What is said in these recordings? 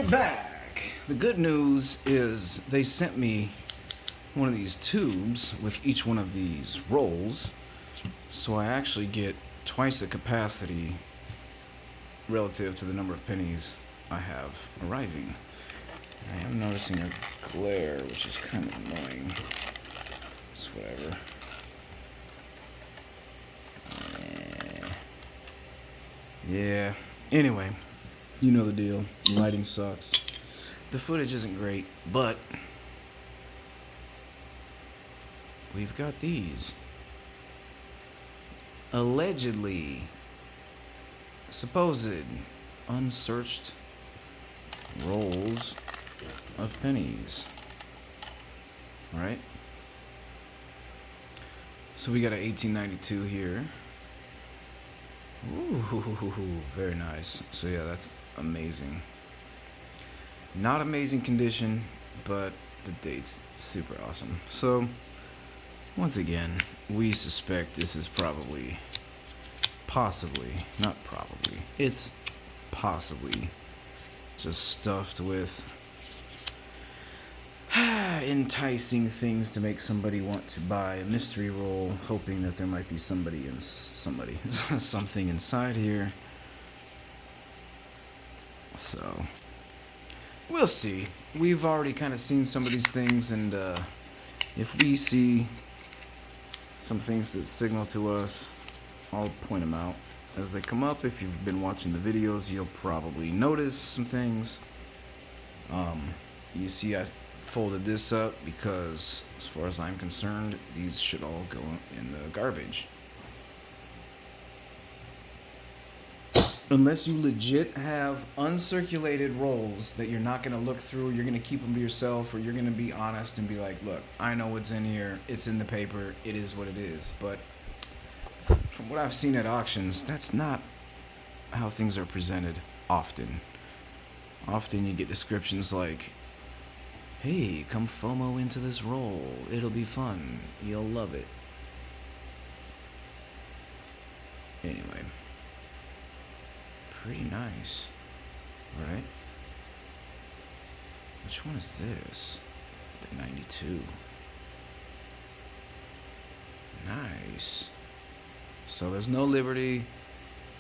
we're back. The good news is they sent me one of these tubes with each one of these rolls, so I actually get twice the capacity relative to the number of pennies I have arriving. I am noticing a glare, which is kind of annoying. It's whatever. Yeah. Anyway, you know the deal. Lighting sucks. The footage isn't great, but we've got these. Allegedly, supposed, unsearched rolls of pennies. Right? So we got a 1892 here. Ooh, very nice. So yeah, that's amazing. Not amazing condition, but the date's super awesome. So, once again, we suspect this is it's possibly just stuffed with enticing things to make somebody want to buy a mystery roll, hoping that there might be something inside here. So, we'll see. We've already kind of seen some of these things, and if we see some things that signal to us, I'll point them out as they come up. If you've been watching the videos, you'll probably notice some things. You see I folded this up because, as far as I'm concerned, these should all go in the garbage. Unless you legit have uncirculated rolls that you're not going to look through, you're going to keep them to yourself, or you're going to be honest and be like, look, I know what's in here, it's in the paper, it is what it is. But from what I've seen at auctions, that's not how things are presented often. Often you get descriptions like, hey, come FOMO into this roll, it'll be fun, you'll love it. Anyway. Pretty nice, right? Which one is this? The 92. Nice. So there's no Liberty.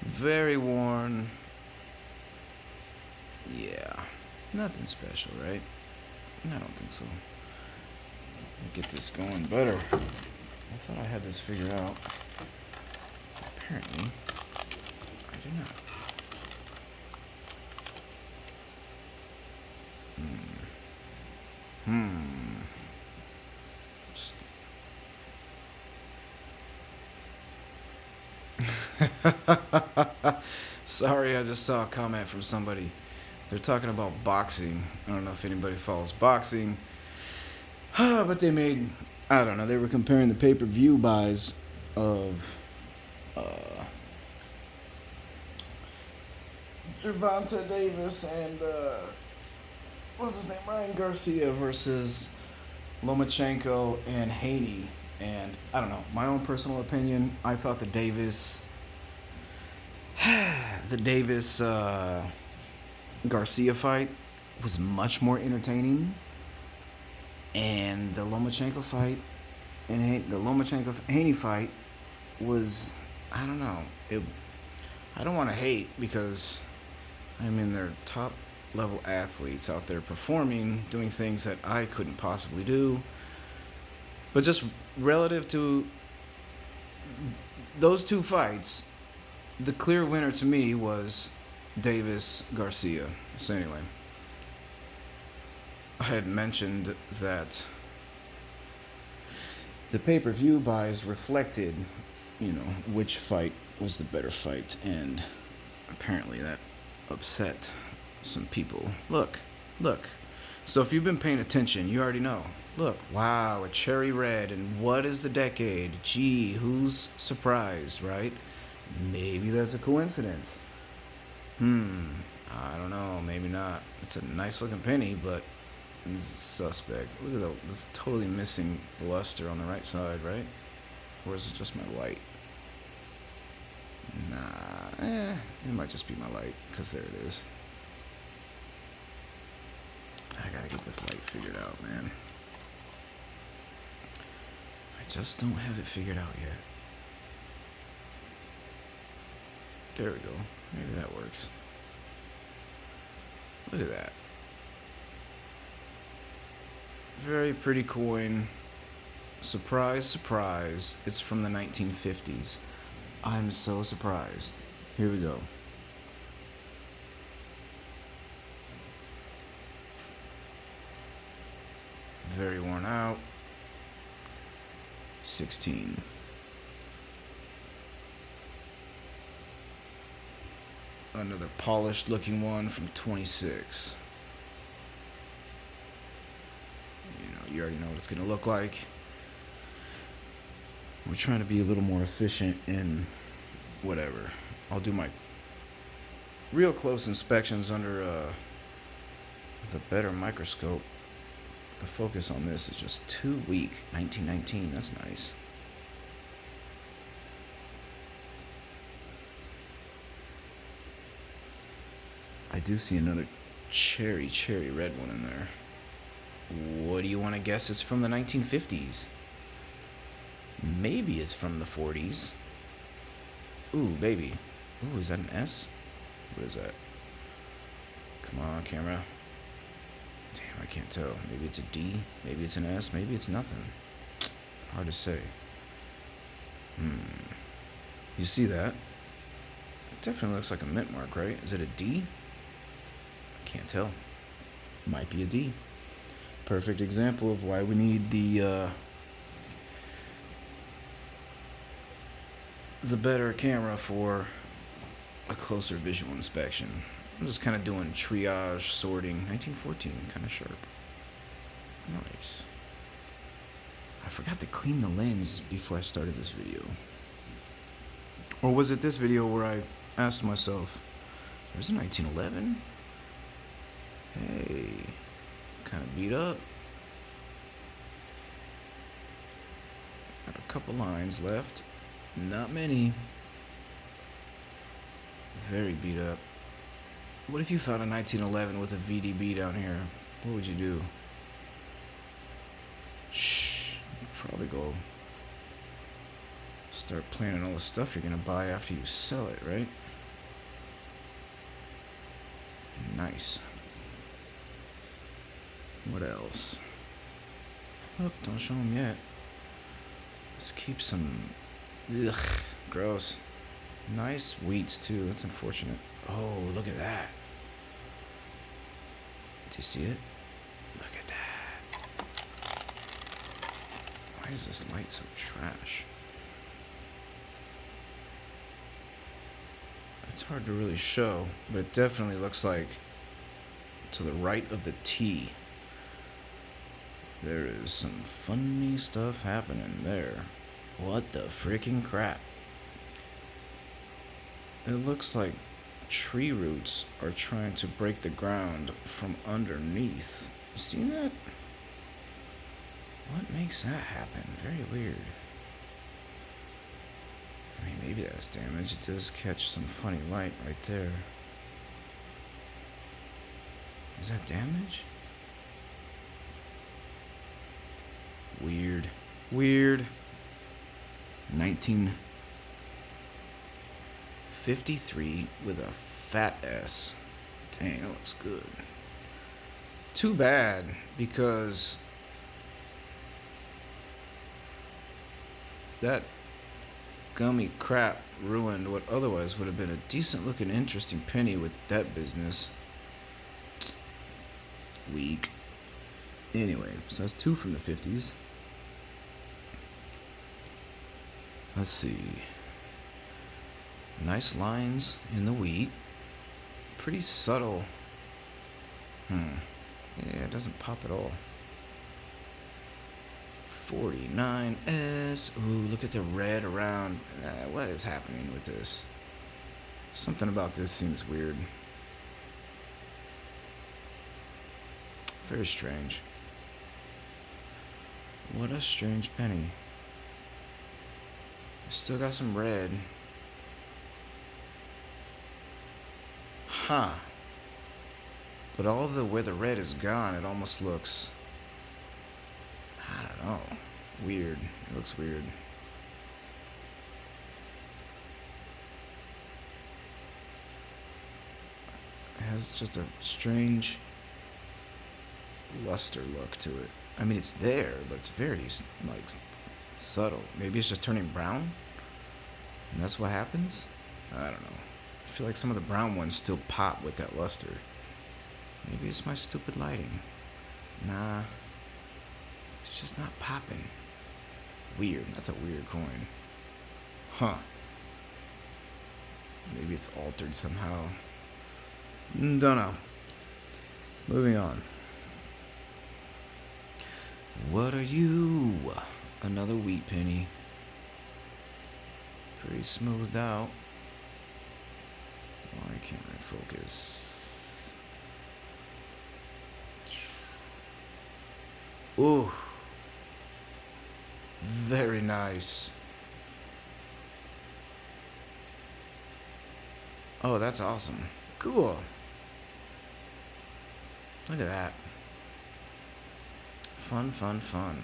Very worn. Yeah. Nothing special, right? I don't think so. Get this going better. I thought I had this figured out. Apparently, I do not. Sorry, I just saw a comment from somebody. They're talking about boxing. I don't know if anybody follows boxing. But they made, I don't know, they were comparing the pay-per-view buys of Gervonta Davis and what's his name, Ryan Garcia versus Lomachenko and Haney. And I don't know, my own personal opinion, I thought the Davis Garcia fight was much more entertaining, and the Lomachenko fight and the Lomachenko Haney fight was, I don't know, I don't want to hate, because I mean, they're top level athletes out there performing, doing things that I couldn't possibly do. But just relative to those two fights, the clear winner to me was Davis Garcia. So anyway, I had mentioned that the pay-per-view buys reflected, which fight was the better fight, and apparently that upset some people. Look. So if you've been paying attention, you already know. Look, wow, a cherry red, and what is the decade? Gee, who's surprised, right? Maybe that's a coincidence. I don't know, maybe not. It's a nice looking penny, but it's suspect. Look at this totally missing luster on the right side, right? Or is it just my light? Nah, it might just be my light, because there it is. get this light figured out, man. I just don't have it figured out yet. There we go. Maybe that works. Look at that. Very pretty coin. Surprise, surprise. It's from the 1950s. I'm so surprised. Here we go. Very worn out. 16. Another polished looking one from 26. You already know what it's going to look like. We're trying to be a little more efficient in whatever. I'll do my real close inspections under with a better microscope. The focus on this is just too weak. 1919, that's nice. I do see another cherry red one in there. What do you want to guess? It's from the 1950s. Maybe it's from the 40s. Ooh, baby. Ooh, is that an S? What is that? Come on, camera. Damn, I can't tell. Maybe it's a D. Maybe it's an S. Maybe it's nothing. Hard to say. You see that? It definitely looks like a mint mark, right? Is it a D? Can't tell. Might be a D. Perfect example of why we need the better camera for a closer visual inspection. I'm just kind of doing triage, sorting. 1914, kind of sharp. Nice. I forgot to clean the lens before I started this video. Or was it this video where I asked myself, there's a 1911? Hey, kind of beat up. Got a couple lines left. Not many. Very beat up. What if you found a 1911 with a VDB down here? What would you do? Shh. You'd probably go start planning all the stuff you're gonna buy after you sell it, right? Nice. What else? Oh, don't show them yet. Let's keep some. Ugh, gross. Nice wheats too. That's unfortunate. Oh, look at that. Do you see it? Look at that. Why is this light so trash? It's hard to really show, but it definitely looks like to the right of the T. There is some funny stuff happening there. What the freaking crap? It looks like tree roots are trying to break the ground from underneath. You seen that? What makes that happen? Very weird. I mean, maybe that's damage. It does catch some funny light right there. Is that damage? Weird. Weird. 1953 with a fat S. Dang, that looks good. Too bad, because that gummy crap ruined what otherwise would have been a decent looking, interesting penny with that business. Weak. Anyway, so that's two from the 50s. Let's see. Nice lines in the wheat. Pretty subtle. Yeah, it doesn't pop at all. 49S. Ooh, look at the red around. What is happening with this? Something about this seems weird. Very strange. What a strange penny. Still got some red. Huh. But all the where the red is gone, it almost looks, I don't know, weird. It looks weird. It has just a strange luster look to it. I mean, it's there, but it's very like subtle. Maybe it's just turning brown, and that's what happens. I don't know. I feel like some of the brown ones still pop with that luster. Maybe it's my stupid lighting. Nah, it's just not popping. Weird. That's a weird coin. Huh. Maybe it's altered somehow. Don't know. Moving on. What are you? Another wheat penny. Pretty smoothed out. Why can't I focus? Ooh. Very nice. Oh, that's awesome. Cool. Look at that. Fun, fun, fun.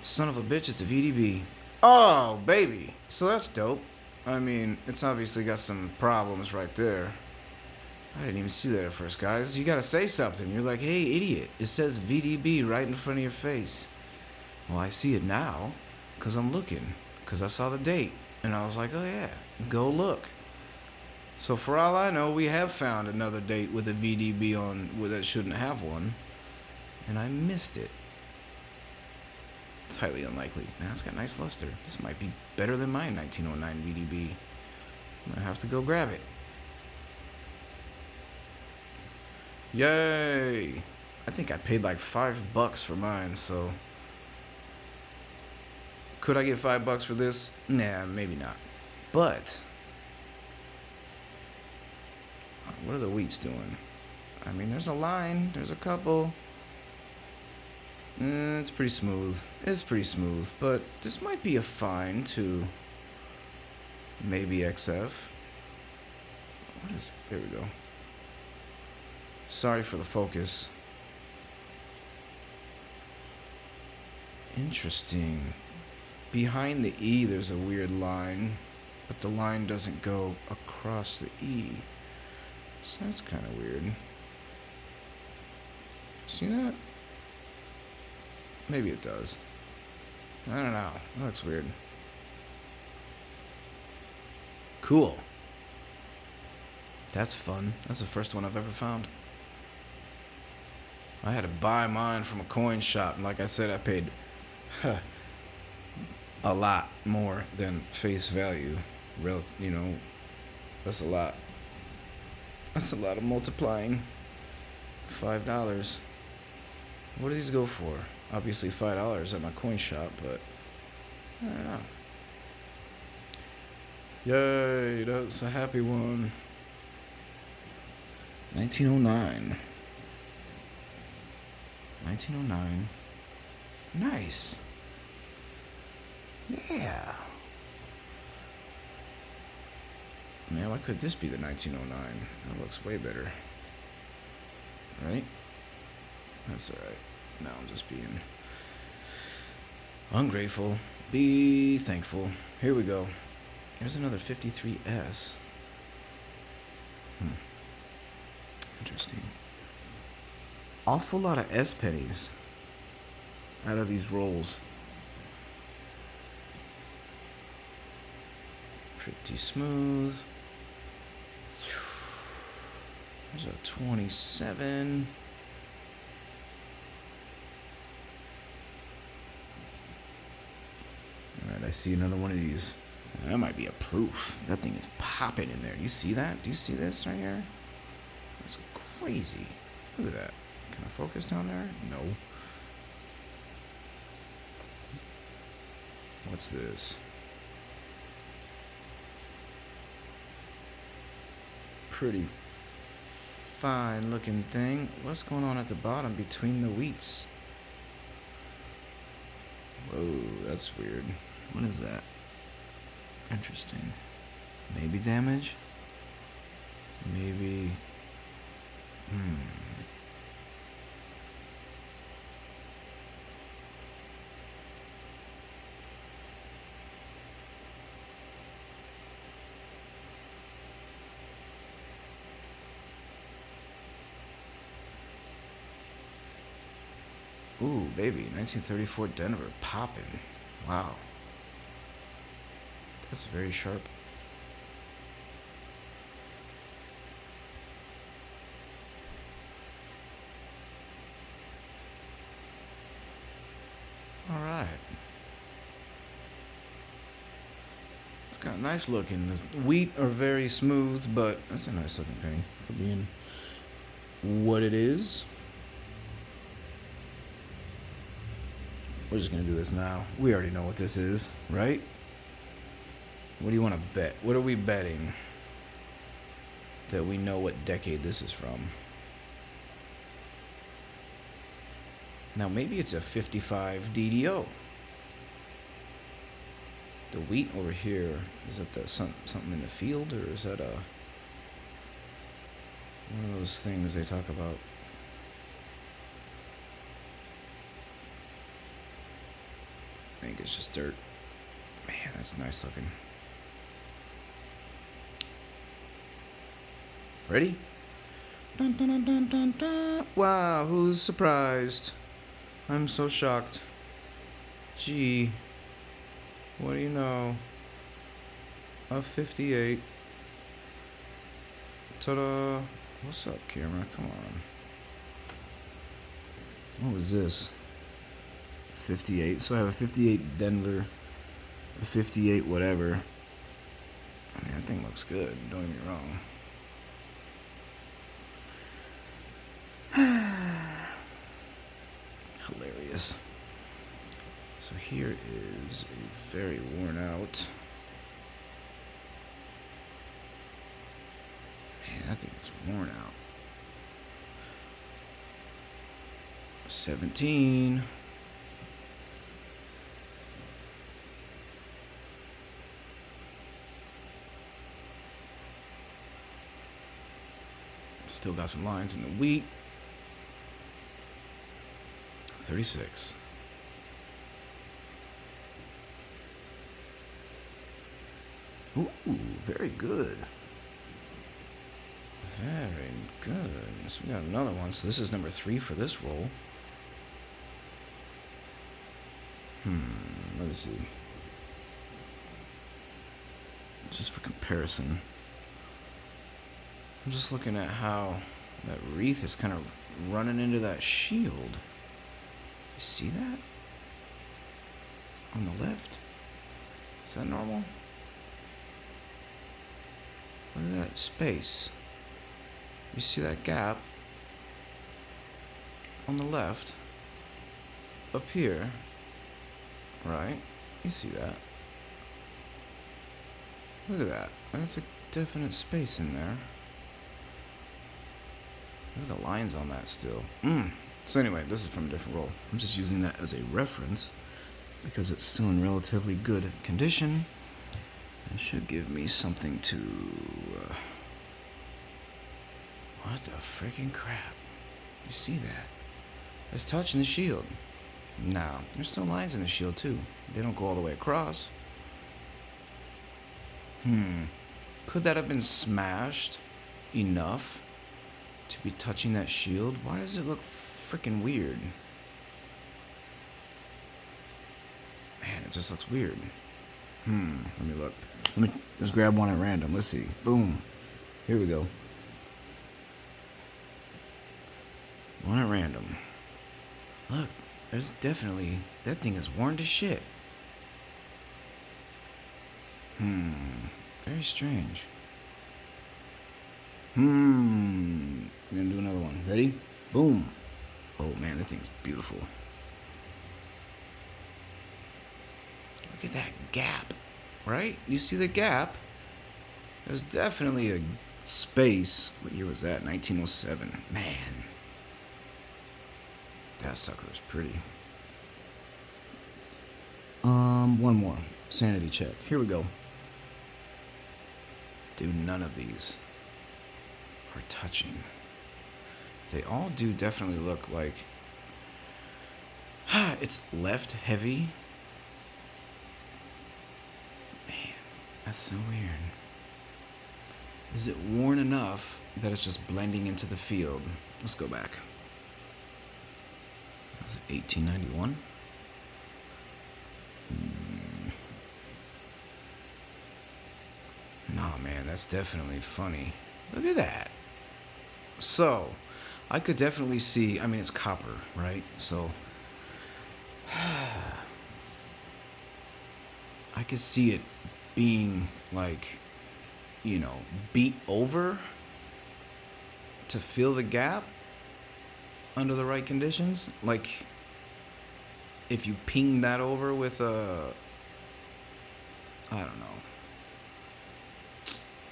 Son of a bitch, it's a VDB. Oh, baby. So that's dope. I mean, it's obviously got some problems right there. I didn't even see that at first, guys. You gotta say something. You're like, hey, idiot. It says VDB right in front of your face. Well, I see it now because I'm looking. Because I saw the date. And I was like, oh, yeah, go look. So for all I know, we have found another date with a VDB on that shouldn't have one. And I missed it. It's highly unlikely. Man, it's got nice luster. This might be better than my 1909 VDB. I'm gonna have to go grab it. Yay! I think I paid like $5 for mine, so. Could I get $5 for this? Nah, maybe not. But what are the wheats doing? I mean, there's a line. There's a couple. It's pretty smooth. It's pretty smooth. But this might be a fine to maybe XF. What is... There we go. Sorry for the focus. Interesting. Behind the E, there's a weird line. But the line doesn't go across the E. So that's kind of weird. See that? Maybe it does. I don't know. That looks weird. Cool. That's fun. That's the first one I've ever found. I had to buy mine from a coin shop, and like I said, I paid a lot more than face value. You know, that's a lot. That's a lot of multiplying. $5. What do these go for? Obviously $5 at my coin shop, but I don't know. Yay, that's a happy one. 1909. 1909. Nice. Yeah. Man, why could this be the 1909? That looks way better. Right? That's alright. Now I'm just being ungrateful. Be thankful. Here we go. There's another 53S. Interesting. Awful lot of S pennies out of these rolls. Pretty smooth. There's a 27. Alright, I see another one of these. That might be a proof. That thing is popping in there. Do you see that? Do you see this right here? That's crazy. Look at that. Can I focus down there? No. What's this? Pretty fine looking thing. What's going on at the bottom between the wheats? Whoa, that's weird. What is that? Interesting. Maybe damage? Maybe Ooh, baby, 1934 Denver, poppin'. Wow, that's very sharp. All right, it's got a nice looking. The wheat are very smooth, but that's a nice looking penny for being what it is. We're just gonna do this now. We already know what this is, right? What do you want to bet? What are we betting that we know what decade this is from? Now, maybe it's a 55 DDO. The wheat over here, is that something in the field, or is that one of those things they talk about? I think it's just dirt. Man, that's nice looking. Ready? Dun, dun, dun, dun, dun, dun. Wow, who's surprised? I'm so shocked. Gee, what do you know? A 58. Ta-da! What's up, camera? Come on. What was this? 58. So I have a 58 Denver, a 58 whatever. I mean, that thing looks good. Don't get me wrong. Hilarious. So here is a very worn out. Man, that thing is worn out. 17. Still got some lines in the wheat. 36. Ooh, very good. Very good. So we got another one. So this is number 3 for this roll. Let me see. Just for comparison. I'm just looking at how that wreath is kind of running into that shield. You see that? On the left? Is that normal? Look at that space. You see that gap? On the left? Up here? Right? You see that? Look at that. That's a definite space in there. Look at the lines on that still. So anyway, this is from a different roll. I'm just using that as a reference because it's still in relatively good condition. It should give me something to... what the freaking crap? You see that? It's touching the shield. Now, there's still lines in the shield too. They don't go all the way across. Could that have been smashed enough to be touching that shield? Why does it look freaking weird? Man, it just looks weird. Let me look. Let me just grab one at random. Let's see. Boom. Here we go. One at random. Look, there's definitely... that thing is worn to shit. Very strange. We're gonna do another one. Ready? Boom. Oh man, that thing's beautiful. Look at that gap. Right? You see the gap? There's definitely a space. What year was that? 1907. Man. That sucker is pretty. One more. Sanity check. Here we go. Dude, none of these are touching. They all do definitely look like... it's left heavy. Man, that's so weird. Is it worn enough that it's just blending into the field? Let's go back. 1891. Nah, man, that's definitely funny. Look at that. So, I could definitely see. I mean, it's copper, right? So, I could see it being like, beat over to fill the gap under the right conditions. Like, if you ping that over with I don't know.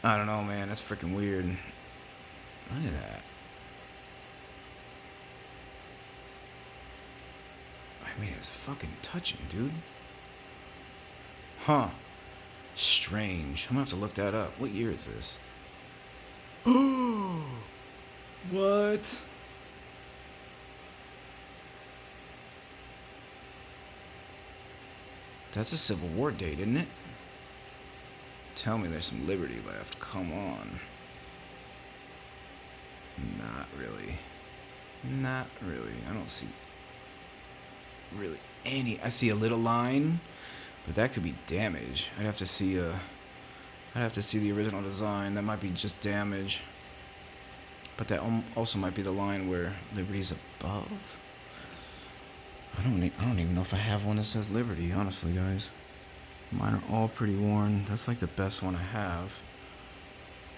I don't know, man. That's freaking weird. Look at that. I mean, it's fucking touching, dude. Huh. Strange. I'm gonna have to look that up. What year is this? Oh, what? That's a Civil War date, isn't it? Tell me there's some liberty left. Come on. Not really. Not really. I don't see really any. I see a little line, but that could be damage. I'd have to see the original design. That might be just damage. But that also might be the line where Liberty's above. I don't even know if I have one that says Liberty, honestly, guys. Mine are all pretty worn. That's like the best one I have.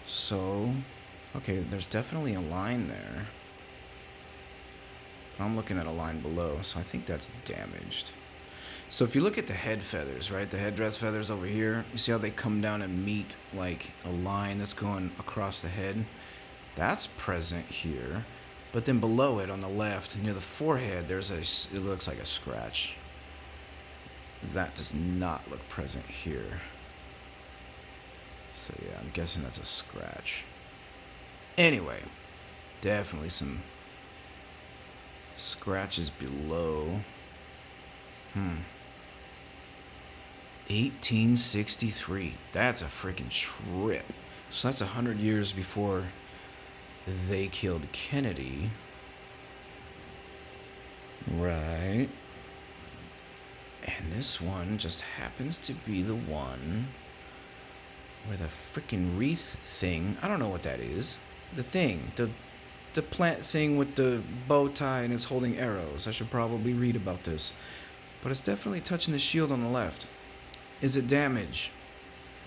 So, okay, there's definitely a line there. But I'm looking at a line below, so I think that's damaged. So if you look at the head feathers, right, the headdress feathers over here, you see how they come down and meet like a line that's going across the head? That's present here. But then below it on the left, near the forehead, it looks like a scratch. That does not look present here. So yeah, I'm guessing that's a scratch. Anyway, definitely some scratches below. 1863. That's a freaking trip. So that's 100 years before they killed Kennedy. Right. And this one just happens to be the one where the freaking wreath thing, I don't know what that is. The thing, the plant thing with the bow tie and it's holding arrows. I should probably read about this. But it's definitely touching the shield on the left. Is it damage?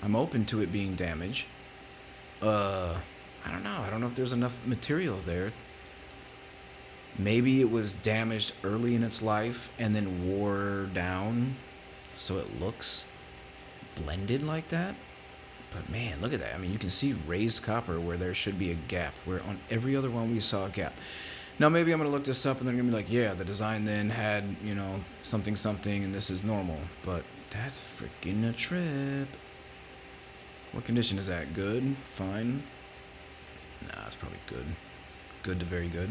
I'm open to it being damage. I don't know. I don't know if there's enough material there. Maybe it was damaged early in its life and then wore down so it looks blended like that. But man, look at that. I mean, you can see raised copper where there should be a gap, where on every other one we saw a gap. Now, maybe I'm going to look this up and they're going to be like, yeah, the design then had, something, and this is normal. But that's freaking a trip. What condition is that? Good? Fine? Nah, it's probably good. Good to very good.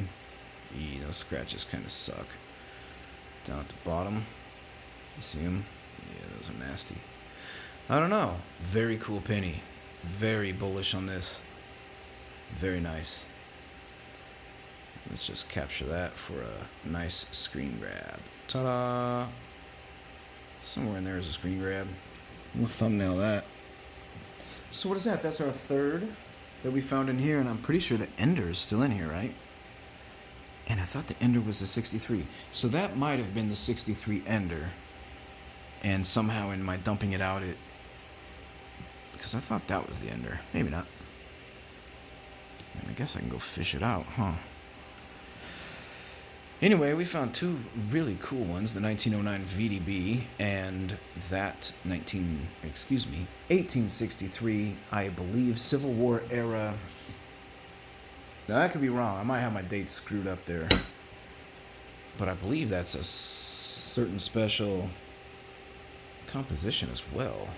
Those scratches kind of suck. Down at the bottom. You see them? Yeah, those are nasty. I don't know. Very cool penny. Very bullish on this. Very nice. Let's just capture that for a nice screen grab. Ta-da! Somewhere in there is a screen grab. We'll thumbnail that. So what is that? That's our third that we found in here, and I'm pretty sure the Ender is still in here, right? And I thought the Ender was the 63. So that might have been the 63 Ender. And somehow in my dumping it out, because I thought that was the Ender. Maybe not. I guess I can go fish it out, huh? Anyway, we found two really cool ones, the 1909 VDB and that 1863, I believe, Civil War era. Now, that could be wrong. I might have my dates screwed up there. But I believe that's a certain special composition as well.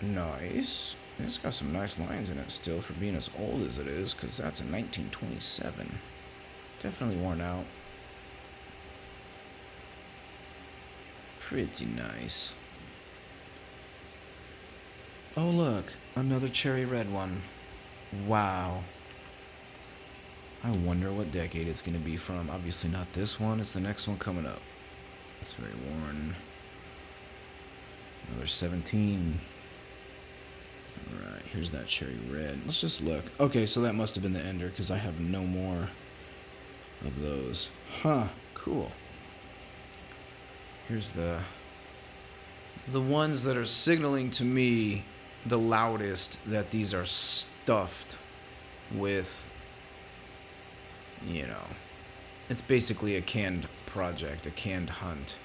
Nice. It's got some nice lines in it still for being as old as it is, because that's a 1927. Definitely worn out. Pretty nice. Oh look, another cherry red one. Wow. I wonder what decade it's going to be from. Obviously not this one. It's the next one coming up. It's very worn. Another 17. Alright, here's that cherry red. Let's just look. Okay, so that must have been the ender because I have no more of those. Huh, cool. Here's the ones that are signaling to me the loudest that these are stuffed with, you know, it's basically a canned project, a canned hunt.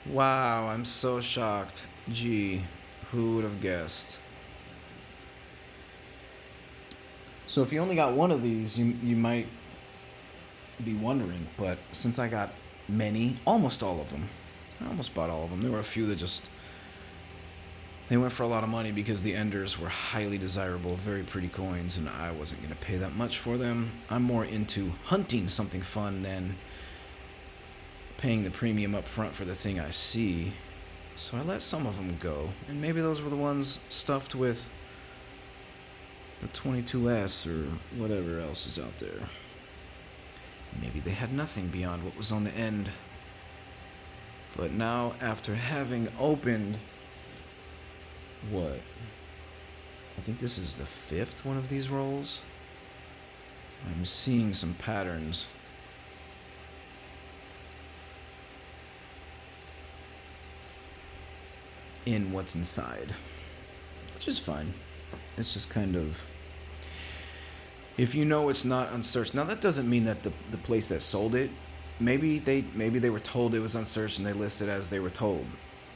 Wow, I'm so shocked. Gee, who would have guessed? So if you only got one of these, you might be wondering, but since I got many, almost all of them, I almost bought all of them. There were a few that just, they went for a lot of money because the enders were highly desirable, very pretty coins, and I wasn't going to pay that much for them. I'm more into hunting something fun than paying the premium up front for the thing I see. So I let some of them go, and maybe those were the ones stuffed with the 22S or whatever else is out there. Maybe they had nothing beyond what was on the end. But now, after having opened, what? I think this is the 5th one of these rolls. I'm seeing some patterns. In what's inside, which is fine. It's just kind of, if you know it's not unsearched. Now that doesn't mean that the place that sold it, maybe they were told it was unsearched and they listed as they were told.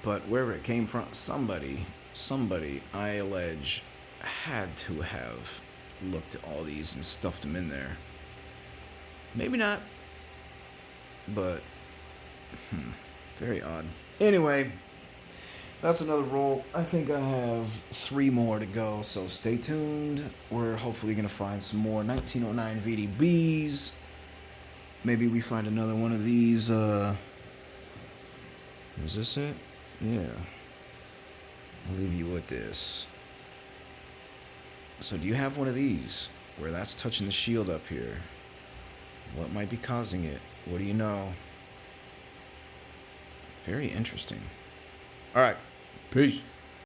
But wherever it came from, somebody I allege had to have looked at all these and stuffed them in there. Maybe not, but very odd. Anyway, that's another roll. I think I have 3 more to go, so stay tuned. We're hopefully going to find some more 1909 VDBs. Maybe we find another one of these. Is this it? Yeah. I'll leave you with this. So do you have one of these where that's touching the shield up here? What might be causing it? What do you know? Very interesting. All right. Peace.